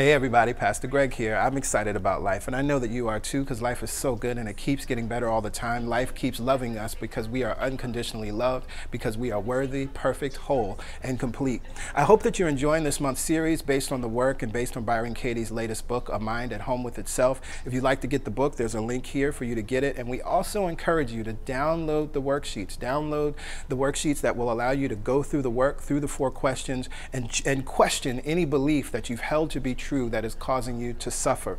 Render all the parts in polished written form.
Hey everybody, Pastor Greg here. I'm excited about life, and I know that you are too, because life is so good and it keeps getting better all the time. Life keeps loving us because we are unconditionally loved, because we are worthy, perfect, whole, and complete. I hope that you're enjoying this month's series based on the work and based on Byron Katie's latest book, A Mind at Home with Itself. If you'd like to get the book, there's a link here for you to get it, and we also encourage you to download the worksheets. Download the worksheets that will allow you to go through the work, through the 4 questions, and question any belief that you've held to be true that is causing you to suffer.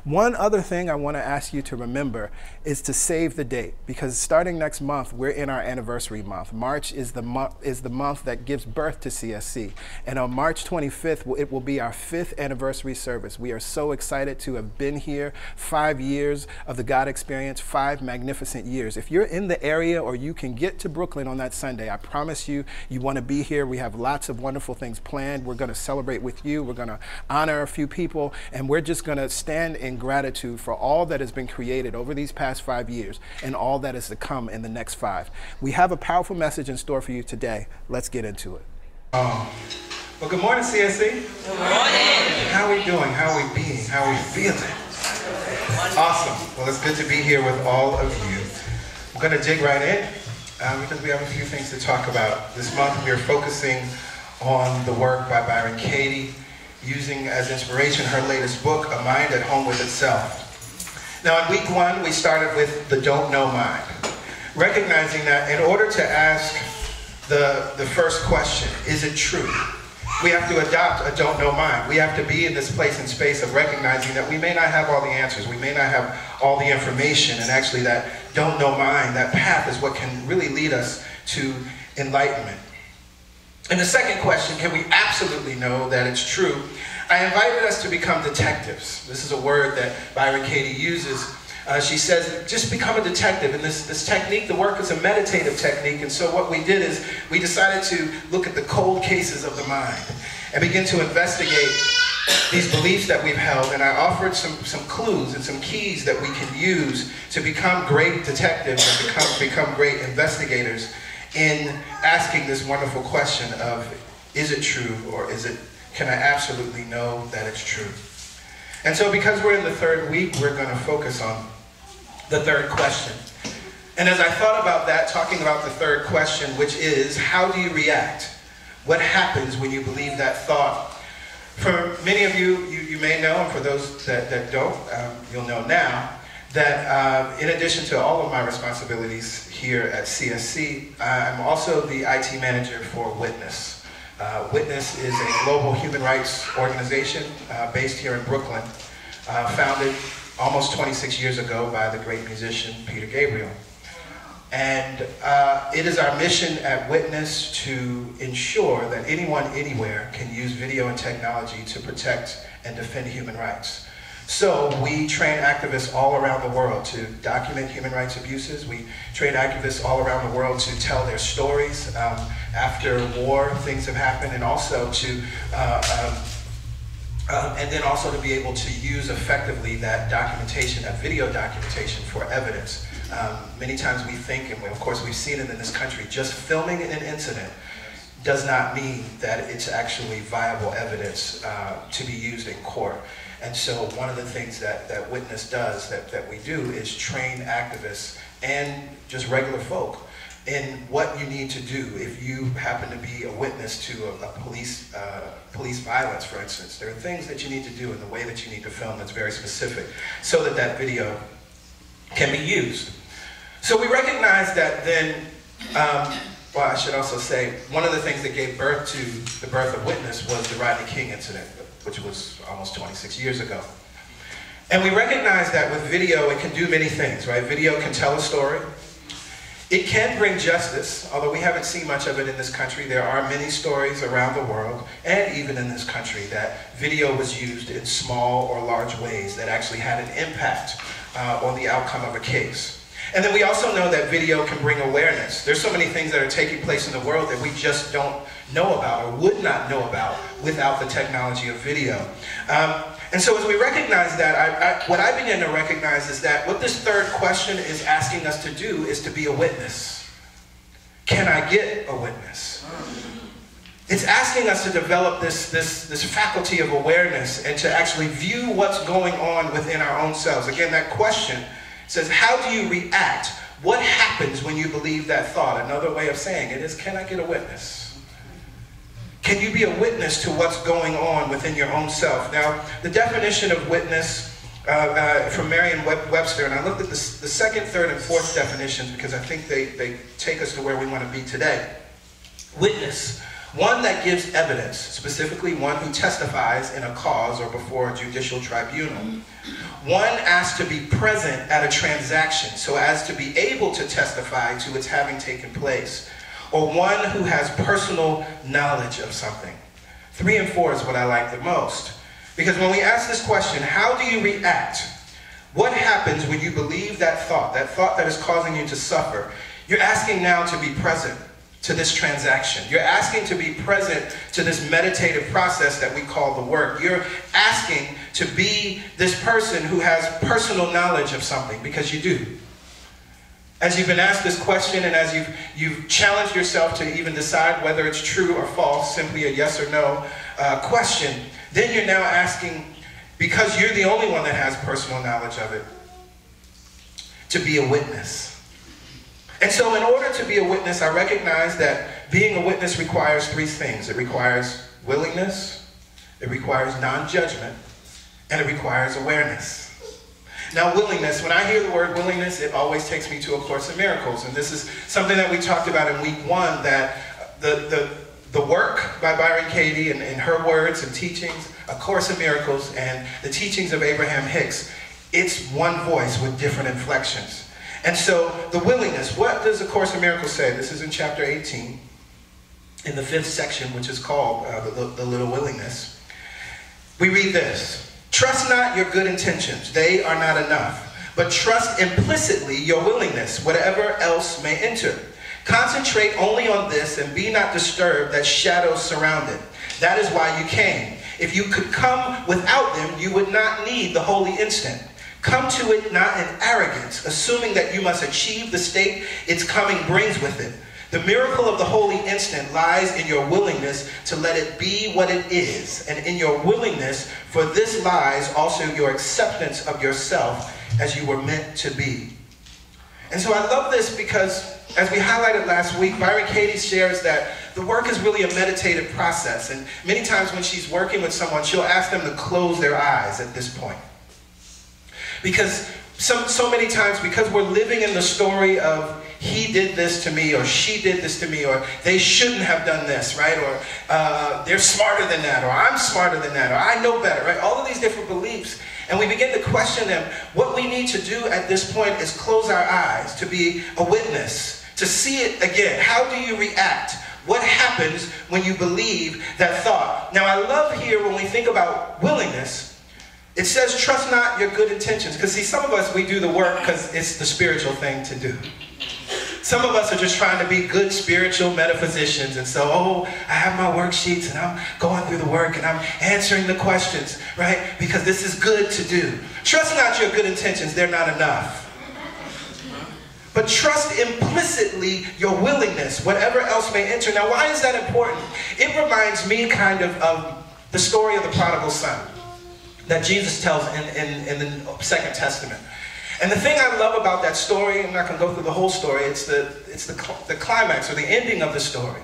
One other thing I want to ask you to remember is to save the date, because starting next month, we're in our anniversary month. March is the month that gives birth to CSC. And on March 25th, it will be our 5th anniversary service. We are so excited to have been here. 5 years of the God Experience, 5 magnificent years. If you're in the area or you can get to Brooklyn on that Sunday, I promise you, you want to be here. We have lots of wonderful things planned. We're going to celebrate with you. We're going to honor a few people, and we're just going to stand in gratitude for all that has been created over these past 5 years and all that is to come in the next 5. We have a powerful message in store for you today. Let's get into it. Well, good morning, CSC. Good morning. How are we doing? How are we being? How are we feeling? Awesome. Well, it's good to be here with all of you. I'm going to dig right in because we have a few things to talk about. This month, we are focusing on the work by Byron Katie, using as inspiration her latest book, A Mind at Home with Itself. Now, in week 1, we started with the don't know mind, recognizing that in order to ask the first question, is it true? We have to adopt a don't know mind. We have to be in this place and space of recognizing that we may not have all the answers, we may not have all the information, and actually that don't know mind, that path is what can really lead us to enlightenment. And the second question, can we absolutely know that it's true? I invited us to become detectives. This is a word that Byron Katie uses. She says, just become a detective. And this technique, the work is a meditative technique. And so what we did is we decided to look at the cold cases of the mind and begin to investigate these beliefs that we've held. And I offered some clues and some keys that we can use to become great detectives and become great investigators in asking this wonderful question of, is it true, or can I absolutely know that it's true? And so because we're in the 3rd week, we're going to focus on the 3rd question. And as I thought about that, talking about the 3rd question, which is, how do you react? What happens when you believe that thought? For many of you, you may know, and for those that don't, you'll know now, that in addition to all of my responsibilities here at CSC, I'm also the IT manager for Witness. Witness is a global human rights organization based here in Brooklyn, founded almost 26 years ago by the great musician Peter Gabriel. And it is our mission at Witness to ensure that anyone, anywhere can use video and technology to protect and defend human rights. So we train activists all around the world to document human rights abuses. We train activists all around the world to tell their stories after war, things have happened, and also to to be able to use effectively that documentation, that video documentation, for evidence. Many times we think, and of course we've seen it in this country, just filming an incident does not mean that it's actually viable evidence to be used in court. And so one of the things that Witness does, that we do, is train activists and just regular folk in what you need to do if you happen to be a witness to a police violence, for instance. There are things that you need to do in the way that you need to film that's very specific so that that video can be used. So we recognize that then, well, I should also say, one of the things that gave birth to the birth of Witness was the Rodney King incident, which was almost 26 years ago. And we recognize that with video, it can do many things, right? Video can tell a story. It can bring justice, although we haven't seen much of it in this country. There are many stories around the world, and even in this country, that video was used in small or large ways that actually had an impact on the outcome of a case. And then we also know that video can bring awareness. There's so many things that are taking place in the world that we just don't know about or would not know about without the technology of video. And so as we recognize that, what I begin to recognize is that what this 3rd question is asking us to do is to be a witness. Can I get a witness? It's asking us to develop this faculty of awareness and to actually view what's going on within our own selves. Again, that question says, how do you react? What happens when you believe that thought? Another way of saying it is, can I get a witness? Can you be a witness to what's going on within your own self? Now, the definition of witness from Merriam-Webster, and I looked at the second, third, and fourth definitions because I think they take us to where we want to be today. Witness. One that gives evidence, specifically one who testifies in a cause or before a judicial tribunal. One asked to be present at a transaction so as to be able to testify to its having taken place. Or one who has personal knowledge of something. 3 and 4 is what I like the most. Because when we ask this question, how do you react? What happens when you believe that thought that is causing you to suffer? You're asking now to be present to this transaction. You're asking to be present to this meditative process that we call the work. You're asking to be this person who has personal knowledge of something, because you do. As you've been asked this question and as you've challenged yourself to even decide whether it's true or false, simply a yes or no question, then you're now asking, because you're the only one that has personal knowledge of it, to be a witness. And so in order to be a witness, I recognize that being a witness requires 3 things. It requires willingness, it requires non-judgment, and it requires awareness. Now, willingness, when I hear the word willingness, it always takes me to A Course in Miracles. And this is something that we talked about in week 1, that the work by Byron Katie and in her words and teachings, A Course in Miracles, and the teachings of Abraham Hicks, it's one voice with different inflections. And so the willingness, what does A Course in Miracles say? This is in chapter 18, in the 5th section, which is called the Little Willingness. We read this: trust not your good intentions, they are not enough, but trust implicitly your willingness, whatever else may enter. Concentrate only on this and be not disturbed that shadows surround it. That is why you came. If you could come without them, you would not need the holy instant. Come to it not in arrogance, assuming that you must achieve the state its coming brings with it. The miracle of the holy instant lies in your willingness to let it be what it is, and in your willingness, for this lies also your acceptance of yourself as you were meant to be. And so I love this because, as we highlighted last week, Byron Katie shares that the work is really a meditative process, and many times when she's working with someone, she'll ask them to close their eyes at this point. Because so many times, because we're living in the story of he did this to me, or she did this to me, or they shouldn't have done this, right? Or they're smarter than that, or I'm smarter than that, or I know better, right? All of these different beliefs. And we begin to question them. What we need to do at this point is close our eyes, to be a witness, to see it again. How do you react? What happens when you believe that thought? Now, I love here when we think about willingness, it says, trust not your good intentions. Because see, some of us, we do the work because it's the spiritual thing to do. Some of us are just trying to be good spiritual metaphysicians. And so, oh, I have my worksheets and I'm going through the work and I'm answering the questions, right? Because this is good to do. Trust not your good intentions. They're not enough. But trust implicitly your willingness, whatever else may enter. Now, why is that important? It reminds me kind of the story of the prodigal son that Jesus tells in the Second Testament. And the thing I love about that story, I'm not going to go through the whole story, it's the climax or the ending of the story.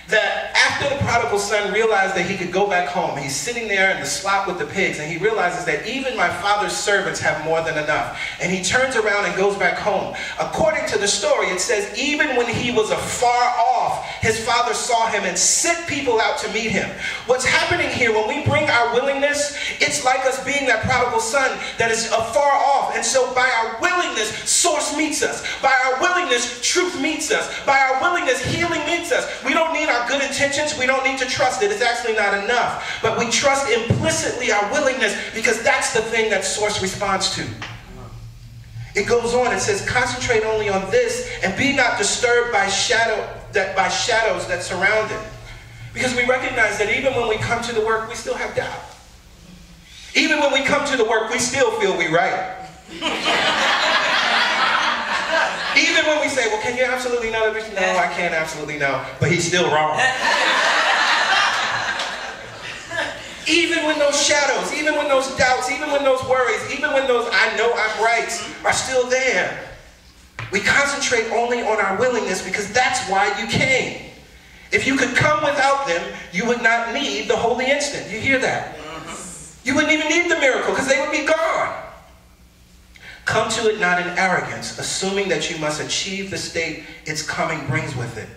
That after the prodigal son realized that he could go back home, he's sitting there in the slop with the pigs, and he realizes that even my father's servants have more than enough. And he turns around and goes back home. According to the story, it says even when he was afar off, his father saw him and sent people out to meet him. What's happening here, when we bring our willingness, it's like us being that prodigal son that is afar off. And so by our willingness, source meets us. By our willingness, truth meets us. By our willingness, healing meets us. We don't need our good intentions, we don't need to trust it. It's actually not enough. But we trust implicitly our willingness because that's the thing that source responds to. It goes on, it says, concentrate only on this and be not disturbed by shadows that surround it. Because we recognize that even when we come to the work, we still have doubt. Even when we come to the work, we still feel we right. Even when we say, well, can you absolutely know that? No, I can't absolutely know. But he's still wrong. Even when those shadows, even when those doubts, even when those worries, even when those I know I'm right are still there, we concentrate only on our willingness because that's why you came. If you could come without them, you would not need the holy instant. You hear that? You wouldn't even need the miracle because they would be gone. Come to it not in arrogance, assuming that you must achieve the state its coming brings with it.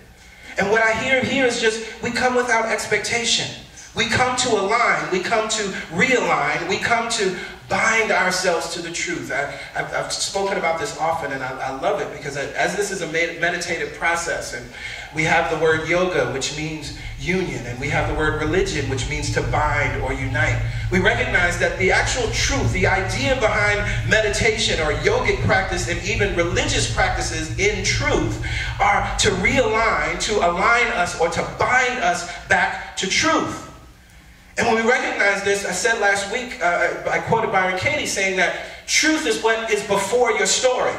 And what I hear here is just, we come without expectation. We come to align, we come to realign, we come to bind ourselves to the truth. I've spoken about this often, and I love it because as this is a meditative process, and we have the word yoga, which means union, and we have the word religion, which means to bind or unite. We recognize that the actual truth, the idea behind meditation or yogic practice and even religious practices in truth are to realign, to align us, or to bind us back to truth. And when we recognize this, I said last week, I quoted Byron Katie saying that truth is what is before your story.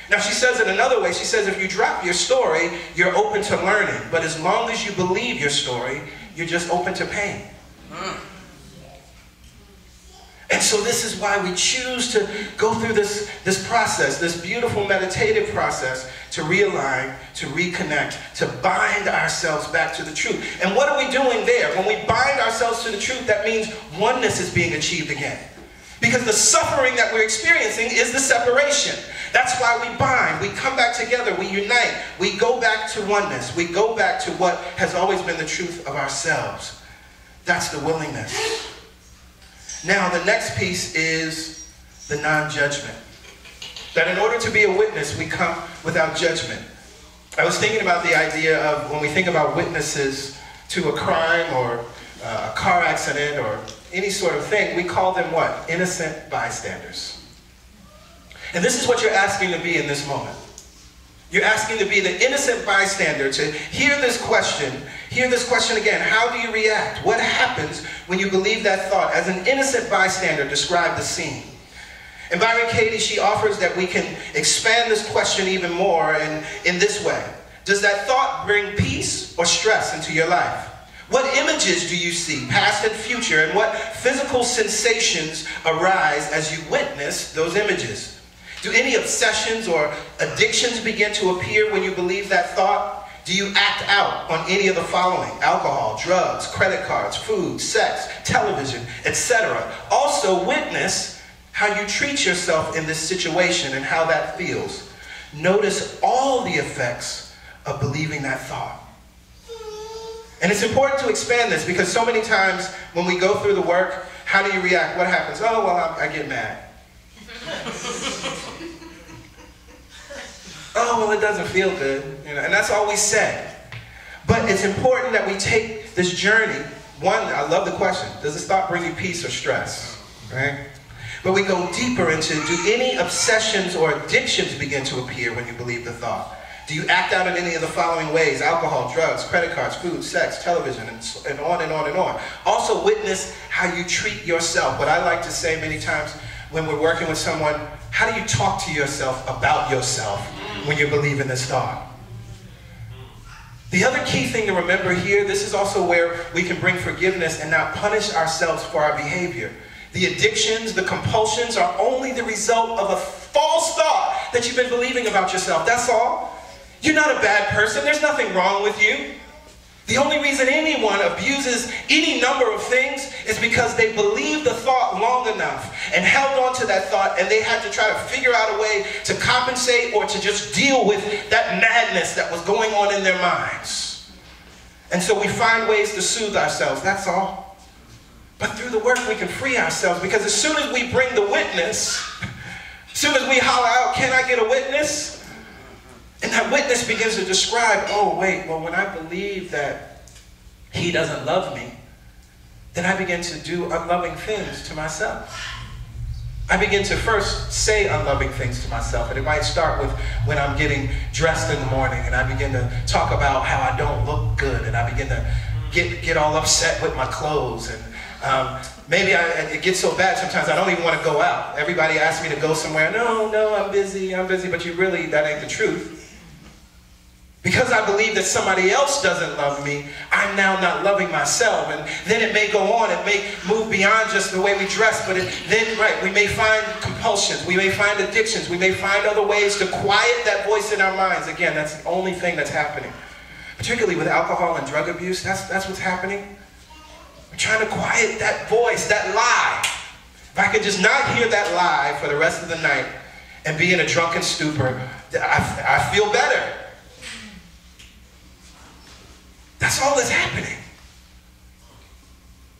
Now she says it another way. She says if you drop your story, you're open to learning. But as long as you believe your story, you're just open to pain. And so this is why we choose to go through this process, this beautiful meditative process, to realign, to reconnect, to bind ourselves back to the truth. And what are we doing there? When we bind ourselves to the truth, that means oneness is being achieved again. Because the suffering that we're experiencing is the separation. That's why we bind. We come back together. We unite. We go back to oneness. We go back to what has always been the truth of ourselves. That's the willingness. Now, the next piece is the non-judgment. That in order to be a witness, we come without judgment. I was thinking about the idea of when we think about witnesses to a crime or a car accident or any sort of thing, we call them what? Innocent bystanders. And this is what you're asking to be in this moment. You're asking to be the innocent bystander, to hear this question again. How do you react? What happens when you believe that thought? As an innocent bystander, describe the scene. And Byron Katie, she offers that we can expand this question even more in this way. Does that thought bring peace or stress into your life? What images do you see, past and future, and what physical sensations arise as you witness those images? Do any obsessions or addictions begin to appear when you believe that thought? Do you act out on any of the following? Alcohol, drugs, credit cards, food, sex, television, etc. Also witness how you treat yourself in this situation and how that feels. Notice all the effects of believing that thought. And it's important to expand this because so many times when we go through the work, how do you react? What happens? Oh, well, I get mad. Oh, well, it doesn't feel good. You know, and that's all we say. But it's important that we take this journey. One, I love the question. Does this thought bring you peace or stress? Right? But we go deeper into, do any obsessions or addictions begin to appear when you believe the thought? Do you act out in any of the following ways? Alcohol, drugs, credit cards, food, sex, television, and on and on and on. Also witness how you treat yourself. What I like to say many times when we're working with someone, how do you talk to yourself about yourself when you believe in this thought? The other key thing to remember here, this is also where we can bring forgiveness and not punish ourselves for our behavior. The addictions, the compulsions are only the result of a false thought that you've been believing about yourself. That's all. You're not a bad person. There's nothing wrong with you. The only reason anyone abuses any number of things is because they believed the thought long enough and held on to that thought, and they had to try to figure out a way to compensate or to just deal with that madness that was going on in their minds. And so we find ways to soothe ourselves, that's all. But through the work we can free ourselves, because as soon as we bring the witness, as soon as we holler out, can I get a witness? And that witness begins to describe, oh wait, well when I believe that he doesn't love me, then I begin to do unloving things to myself. I begin to first say unloving things to myself, and it might start with when I'm getting dressed in the morning and I begin to talk about how I don't look good, and I begin to get all upset with my clothes, and maybe it gets so bad sometimes I don't even want to go out. Everybody asks me to go somewhere. No, I'm busy, but that ain't the truth. Because I believe that somebody else doesn't love me, I'm now not loving myself. And then it may go on, it may move beyond just the way we dress, but we may find compulsions, we may find addictions, we may find other ways to quiet that voice in our minds. Again, that's the only thing that's happening. Particularly with alcohol and drug abuse, that's what's happening. We're trying to quiet that voice, that lie. If I could just not hear that lie for the rest of the night and be in a drunken stupor, I feel better. That's all that's happening.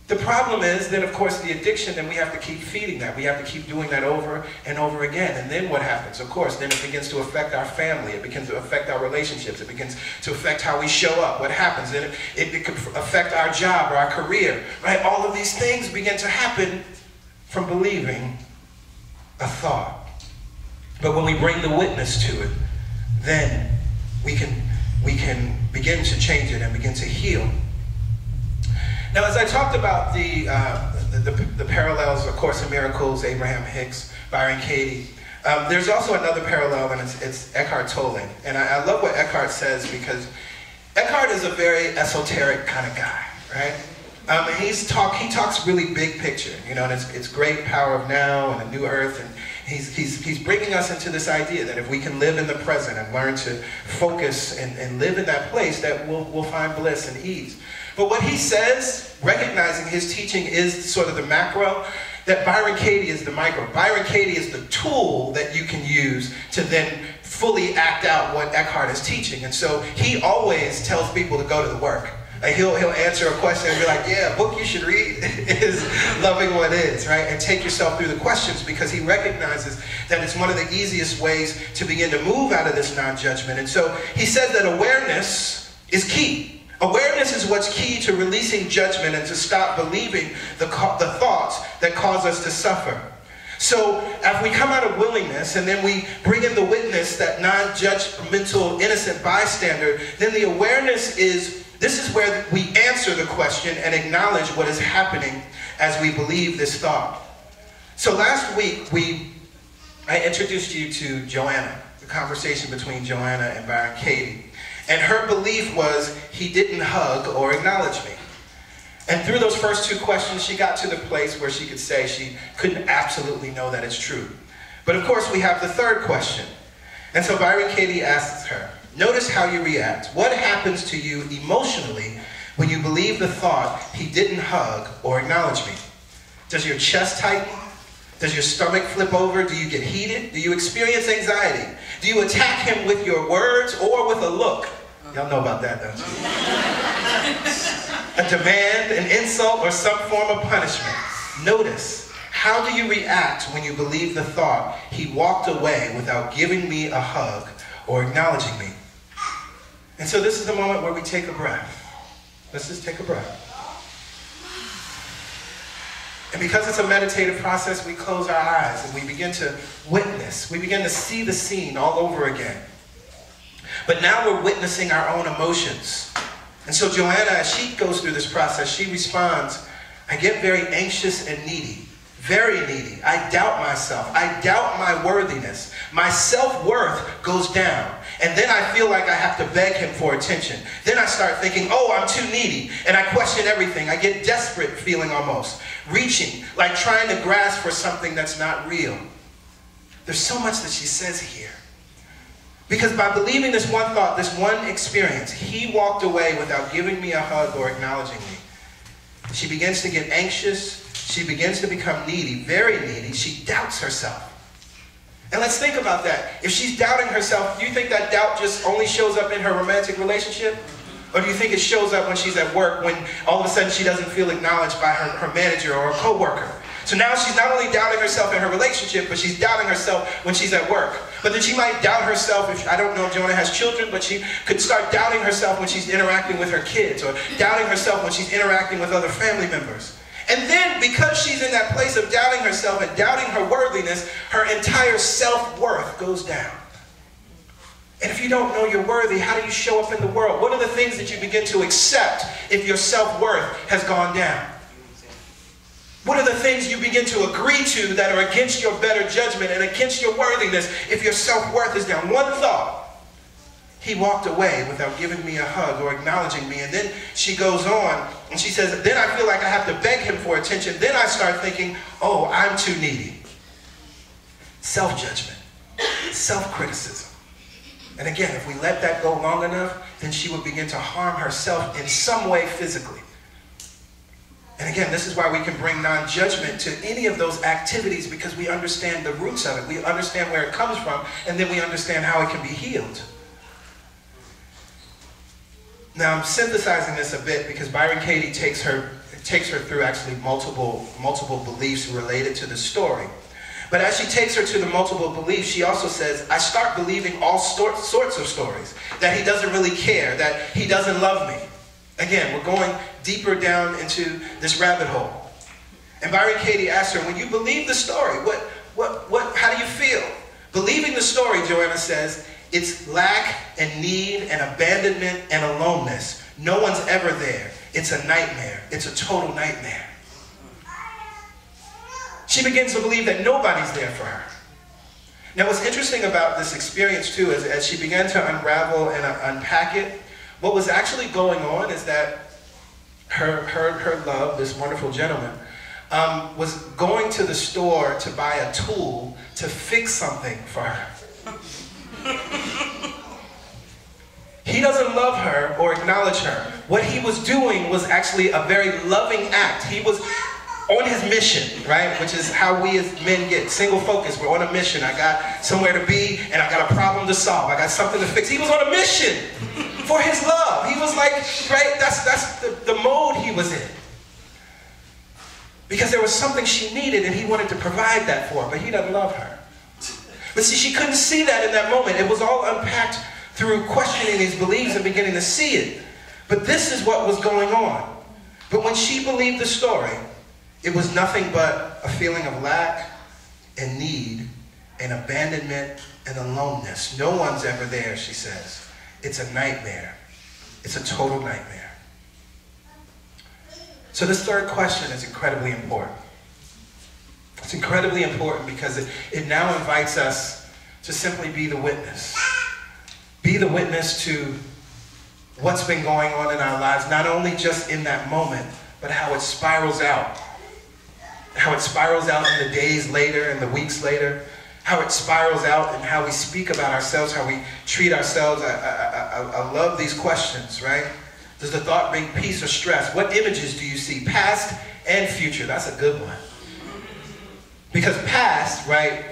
The problem is that, of course, the addiction, then we have to keep feeding that. We have to keep doing that over and over again. And then what happens? Of course, then it begins to affect our family. It begins to affect our relationships. It begins to affect how we show up. What happens? Then it could affect our job or our career. Right? All of these things begin to happen from believing a thought. But when we bring the witness to it, then we can begin to change it and begin to heal. Now, as I talked about the parallels, of Course in Miracles, Abraham Hicks, Byron Katie, there's also another parallel, and it's Eckhart Tolle. And I love what Eckhart says, because Eckhart is a very esoteric kind of guy, right? He talks really big picture, you know, and it's great power of now and a new earth, and he's bringing us into this idea that if we can live in the present and learn to focus and live in that place, that we'll find bliss and ease. But what he says, recognizing his teaching is sort of the macro, that Byron Katie is the micro. Byron Katie is the tool that you can use to then fully act out what Eckhart is teaching. And so he always tells people to go to the work. Like he'll answer a question and be like, yeah, a book you should read is Loving What Is, right? And take yourself through the questions, because he recognizes that it's one of the easiest ways to begin to move out of this non-judgment. And so he says that awareness is key. Awareness is what's key to releasing judgment and to stop believing the thoughts that cause us to suffer. So if we come out of willingness and then we bring in the witness, that non-judgmental, innocent bystander, then the awareness is, this is where we answer the question and acknowledge what is happening as we believe this thought. So last week, I introduced you to Joanna, the conversation between Joanna and Byron Katie. And her belief was, he didn't hug or acknowledge me. And through those first two questions, she got to the place where she could say she couldn't absolutely know that it's true. But of course, we have the third question. And so Byron Katie asks her, notice how you react. What happens to you emotionally when you believe the thought, he didn't hug or acknowledge me? Does your chest tighten? Does your stomach flip over? Do you get heated? Do you experience anxiety? Do you attack him with your words or with a look? Y'all know about that, don't you? A demand, an insult, or some form of punishment. Notice, how do you react when you believe the thought, he walked away without giving me a hug or acknowledging me? And so this is the moment where we take a breath. Let's just take a breath. And because it's a meditative process, we close our eyes and we begin to witness. We begin to see the scene all over again. But now we're witnessing our own emotions. And so Joanna, as she goes through this process, she responds, I get very anxious and needy. Very needy. I doubt myself. I doubt my worthiness. My self-worth goes down. And then I feel like I have to beg him for attention. Then I start thinking, oh, I'm too needy. And I question everything. I get desperate feeling almost. Reaching, like trying to grasp for something that's not real. There's so much that she says here. Because by believing this one thought, this one experience, he walked away without giving me a hug or acknowledging me. She begins to get anxious. She begins to become needy, very needy. She doubts herself. And let's think about that. If she's doubting herself, do you think that doubt just only shows up in her romantic relationship? Or do you think it shows up when she's at work, when all of a sudden she doesn't feel acknowledged by her manager or a coworker? So now she's not only doubting herself in her relationship, but she's doubting herself when she's at work. But then she might doubt herself, if I don't know if Jonah has children, but she could start doubting herself when she's interacting with her kids, or doubting herself when she's interacting with other family members. And then, because she's in that place of doubting herself and doubting her worthiness, her entire self-worth goes down. And if you don't know you're worthy, how do you show up in the world? What are the things that you begin to accept if your self-worth has gone down? What are the things you begin to agree to that are against your better judgment and against your worthiness if your self-worth is down? One thought. he walked away without giving me a hug or acknowledging me. And then she goes on and she says, then I feel like I have to beg him for attention. Then I start thinking, oh, I'm too needy. Self-judgment, self-criticism. And again, if we let that go long enough, then she would begin to harm herself in some way physically. And again, this is why we can bring non-judgment to any of those activities, because we understand the roots of it. We understand where it comes from, and then we understand how it can be healed. Now, I'm synthesizing this a bit because Byron Katie takes her through actually multiple beliefs related to the story. But as she takes her to the multiple beliefs, she also says, I start believing all sorts of stories. That he doesn't really care, that he doesn't love me. Again, we're going deeper down into this rabbit hole. And Byron Katie asked her, when you believe the story, how do you feel? Believing the story, Joanna says, it's lack and need and abandonment and aloneness. No one's ever there. It's a nightmare. It's a total nightmare. She begins to believe that nobody's there for her. Now, what's interesting about this experience, too, is as she began to unravel and unpack it, what was actually going on is that her love, this wonderful gentleman, was going to the store to buy a tool to fix something for her. He doesn't love her or acknowledge her. What he was doing was actually a very loving act. He was on his mission, right? Which is how we as men get single focused. We're on a mission. I got somewhere to be and I got a problem to solve. I got something to fix. He was on a mission for his love. He was like, right? That's the mode he was in. Because there was something she needed and he wanted to provide that for her, but he doesn't love her. But see, she couldn't see that in that moment. It was all unpacked through questioning these beliefs and beginning to see it. But this is what was going on. But when she believed the story, it was nothing but a feeling of lack and need and abandonment and aloneness. No one's ever there, she says. It's a nightmare. It's a total nightmare. So this third question is incredibly important. It's incredibly important because it now invites us to simply be the witness. Be the witness to what's been going on in our lives, not only just in that moment, but how it spirals out. How it spirals out in the days later and the weeks later. How it spirals out and how we speak about ourselves, how we treat ourselves. I love these questions, right? Does the thought bring peace or stress? What images do you see? Past and future. That's a good one. Because past, right,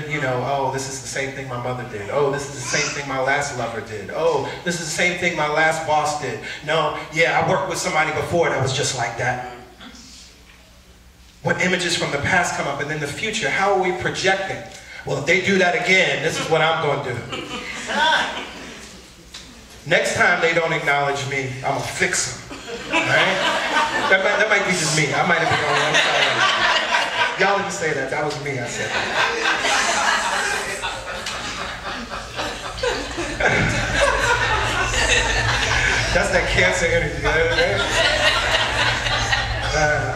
you know, oh, this is the same thing my mother did. Oh, this is the same thing my last lover did. Oh, this is the same thing my last boss did. No, yeah, I worked with somebody before that was just like that. What images from the past come up? And then the future, how are we projecting? Well, if they do that again, this is what I'm going to do. Next time they don't acknowledge me, I'm going to fix them. Right? That might be just me. I might have been on one side. Y'all didn't say that. That was me. I said that. That's that cancer energy. You know what I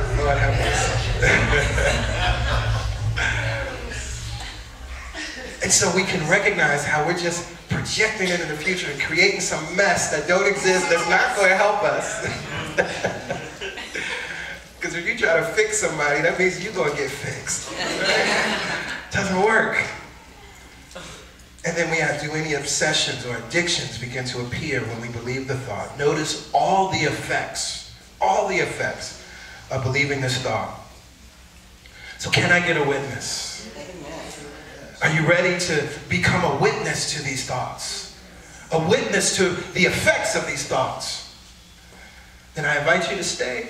mean? Lord have mercy. And so we can recognize how we're just projecting into the future and creating some mess that don't exist, that's not going to help us. Because if you try to fix somebody, that means you're going to get fixed. Right? Doesn't work. And then we have, do any obsessions or addictions begin to appear when we believe the thought? Notice all the effects of believing this thought. So can I get a witness? Are you ready to become a witness to these thoughts? A witness to the effects of these thoughts? Then I invite you to stay.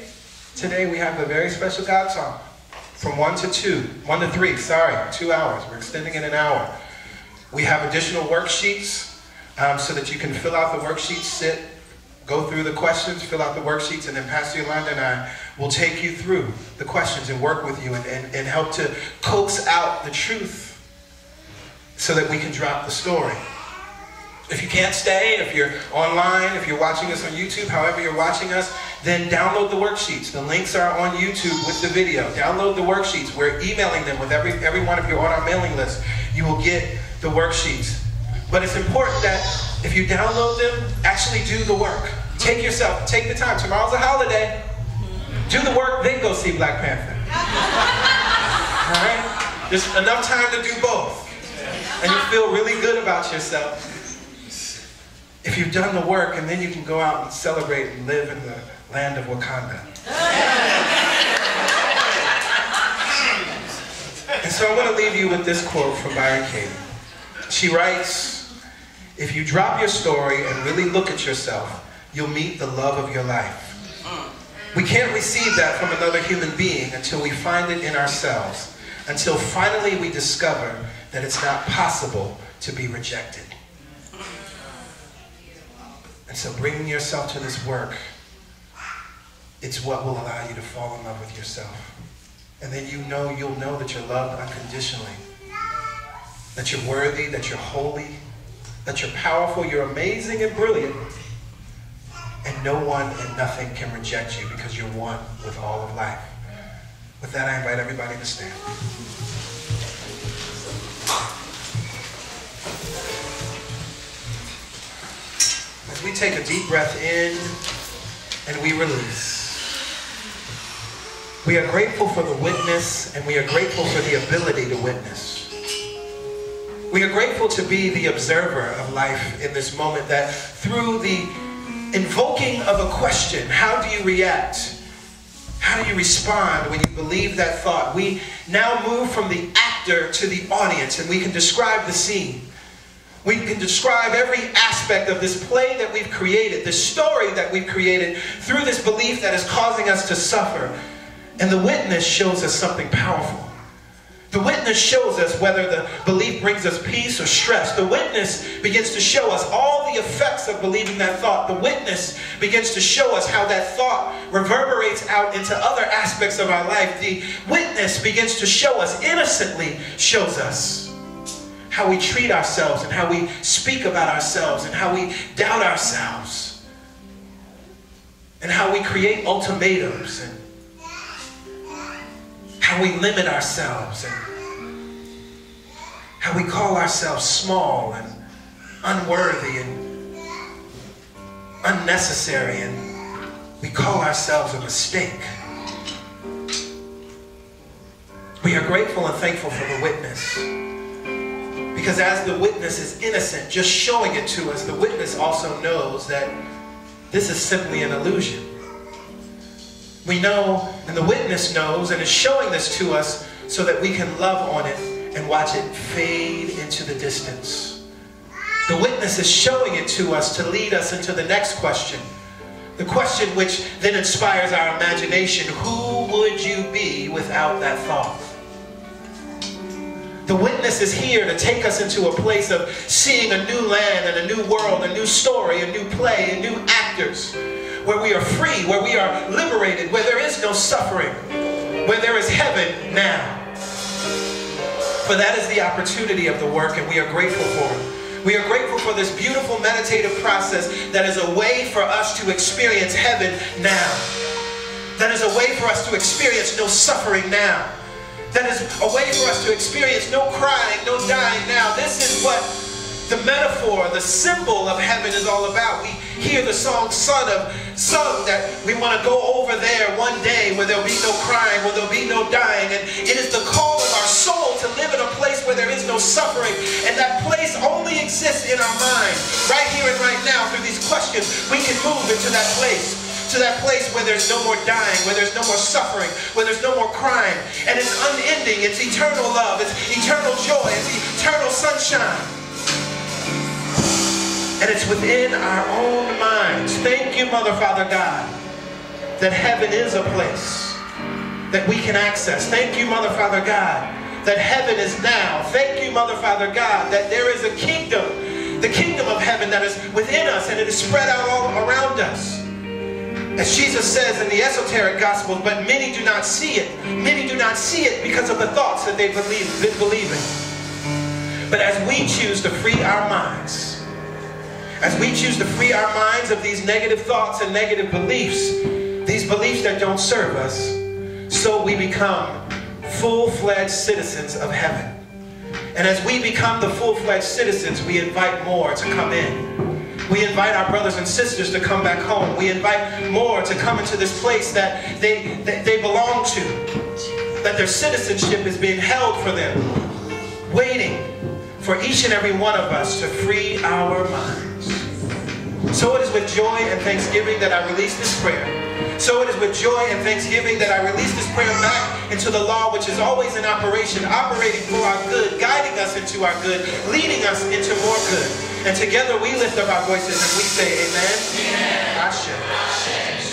Today we have a very special God song. From 1 to 3, 2 hours. We're extending it an hour. We have additional worksheets so that you can fill out the worksheets, sit, go through the questions, fill out the worksheets, and then Pastor Yolanda and I will take you through the questions and work with you and help to coax out the truth so that we can drop the story. If you can't stay, if you're online, if you're watching us on YouTube, however you're watching us, then download the worksheets. The links are on YouTube with the video. Download the worksheets. We're emailing them with everyone. If you're on our mailing list, you will get the worksheets. But it's important that If you download them, actually do the work. Take the time. Tomorrow's a holiday. Do the work, then go see Black Panther. All right? There's enough time to do both. And you feel really good about yourself. If you've done the work, and then you can go out and celebrate and live in the land of Wakanda. And so I want to leave you with this quote from Byron Katie. She writes, "If you drop your story and really look at yourself, you'll meet the love of your life. We can't receive that from another human being until we find it in ourselves, until finally we discover that it's not possible to be rejected." And so bringing yourself to this work, it's what will allow you to fall in love with yourself. And then you'll know that you're loved unconditionally, that you're worthy, that you're holy, that you're powerful, you're amazing and brilliant. And no one and nothing can reject you because you're one with all of life. With that, I invite everybody to stand. As we take a deep breath in and we release, we are grateful for the witness, and we are grateful for the ability to witness. We are grateful to be the observer of life in this moment, that through the invoking of a question, how do you react? How do you respond when you believe that thought? We now move from the actor to the audience, and we can describe the scene. We can describe every aspect of this play that we've created, this story that we've created through this belief that is causing us to suffer. And the witness shows us something powerful. The witness shows us whether the belief brings us peace or stress. The witness begins to show us all the effects of believing that thought. The witness begins to show us how that thought reverberates out into other aspects of our life. The witness begins to show us, innocently shows us, how we treat ourselves and how we speak about ourselves and how we doubt ourselves and how we create ultimatums and how we limit ourselves and how we call ourselves small and unworthy and unnecessary, and we call ourselves a mistake. We are grateful and thankful for the witness, because as the witness is innocent, just showing it to us, the witness also knows that this is simply an illusion. We know, and the witness knows, and is showing this to us so that we can love on it and watch it fade into the distance. The witness is showing it to us to lead us into the next question. The question which then inspires our imagination. Who would you be without that thought? The witness is here to take us into a place of seeing a new land and a new world, a new story, a new play, and new actors, where we are free, where we are liberated, where there is no suffering, where there is heaven now. For that is the opportunity of the work, and we are grateful for it. We are grateful for this beautiful meditative process that is a way for us to experience heaven now. That is a way for us to experience no suffering now. That is a way for us to experience no crying, no dying now. This is what the metaphor, the symbol of heaven is all about. We hear the song sung that we want to go over there one day where there'll be no crying, where there'll be no dying. And it is the call of our soul to live in a place where there is no suffering. And that place only exists in our mind. Right here and right now, through these questions, we can move into that place. To that place where there's no more dying, where there's no more suffering, where there's no more crime. And it's unending, it's eternal love, it's eternal joy, it's eternal sunshine. And it's within our own minds. Thank you, Mother, Father, God, that heaven is a place that we can access. Thank you, Mother, Father, God, that heaven is now. Thank you, Mother, Father, God, that there is a kingdom, the kingdom of heaven that is within us, and it is spread out all around us. As Jesus says in the esoteric gospels, but many do not see it. Many do not see it because of the thoughts that they've been believing. But as we choose to free our minds, as we choose to free our minds of these negative thoughts and negative beliefs, these beliefs that don't serve us, so we become full-fledged citizens of heaven. And as we become the full-fledged citizens, we invite more to come in. We invite our brothers and sisters to come back home. We invite more to come into this place that they belong to, that their citizenship is being held for them, waiting for each and every one of us to free our minds. So it is with joy and thanksgiving that I release this prayer. So it is with joy and thanksgiving that I release this prayer back into the law, which is always in operation, operating for our good, guiding us into our good, leading us into more good. And together we lift up our voices and we say, amen. Amen. Ashe.